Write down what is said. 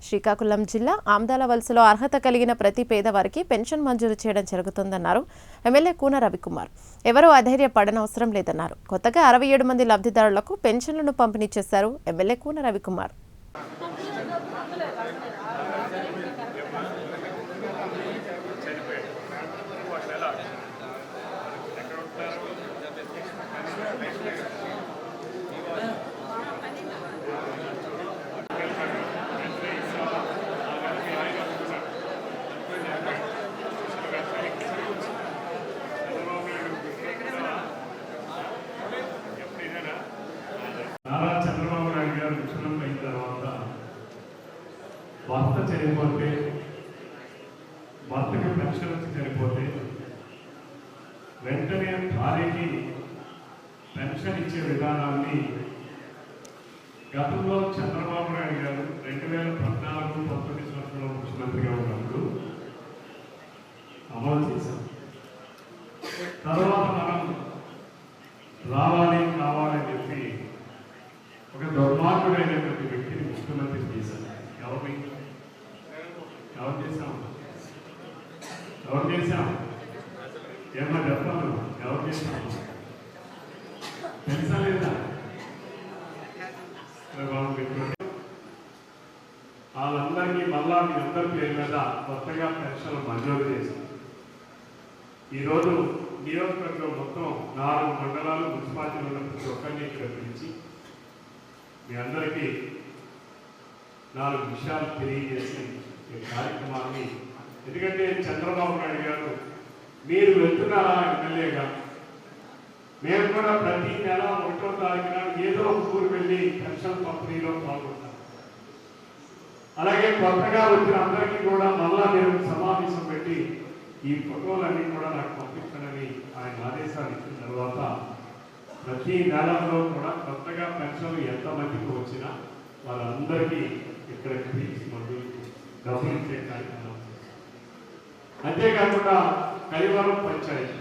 శ్రీకాకుళం జిల్లా ఆమ్దాల వలసలో అర్హత కలిగిన ప్రతి పేదవారికి పెన్షన్ మంజూరు చేయడం జరుగుతుందన్నారు ఎమ్మెల్యే కూన రవికుమార్. ఎవరూ అధైర్యపడనవసరం లేదన్నారు. కొత్తగా 67 మంది లబ్ధిదారులకు పెన్షన్లను పంపిణీ చేశారు ఎమ్మెల్యే కూన రవికుమార్. చంద్రబాబు నాయుడు గారు ముఖ్యమంత్రి అయిన తర్వాత భర్త చనిపోతే భర్తకి పెన్షన్ వచ్చి చనిపోతే వెంటనే భార్యకి పెన్షన్ ఇచ్చే విధానాన్ని గతంలో చంద్రబాబు నాయుడు గారు 2014-19 సంవత్సరంలో ముఖ్యమంత్రిగా ఉన్నప్పుడు అమలు చేశాం. తర్వాత మనం కావాలని చెప్పి ఒక దుర్మార్గుడైనటువంటి వ్యక్తిని ముఖ్యమంత్రి చేశారు. ఎవరు చేశాం ఏమన్నా చెప్పాలి, ఎవరు చేశాము తెలుసా లేదా? వాళ్ళందరికీ మళ్ళా మీ అందరి పేరు మీద కొత్తగా పెన్షన్లు మంజూరు చేశాం. ఈరోజు నియోజకవర్గం మొత్తం 4 మండలాలు మున్సిపాలిటీలు ఉన్న ప్రతి ఒక్కరిని ఇక్కడ పిలిచి మీ అందరికీ 4 విషయాలు తెలియజేసి ఈ కార్యక్రమాన్ని, ఎందుకంటే చంద్రబాబు నాయుడు గారు మీరు వెళ్తున్నారా ఎమ్మెల్యేగా, మేము కూడా ప్రతి నెల 1వ తారీఖున ఏదో ఒక ఊరు వెళ్ళి పెన్షన్ పంపిణీలో పాల్గొంటాం. అలాగే కొత్తగా వచ్చిన అందరికీ కూడా మళ్ళా మీరు సమావేశం పెట్టి ఈ ఫోటోలన్నీ కూడా నాకు పంపించనని ఆయన ఆదేశాలు ఇచ్చిన తర్వాత ప్రతి నెలలో కూడా కొత్తగా పెన్షన్లు ఎంతమందికి వచ్చినా వాళ్ళందరికీ ఇక్కడ పిలిచి మందులు డబ్బులు ఇచ్చే కార్యక్రమం. అంతేకాకుండా కలివరం పంచాయతీ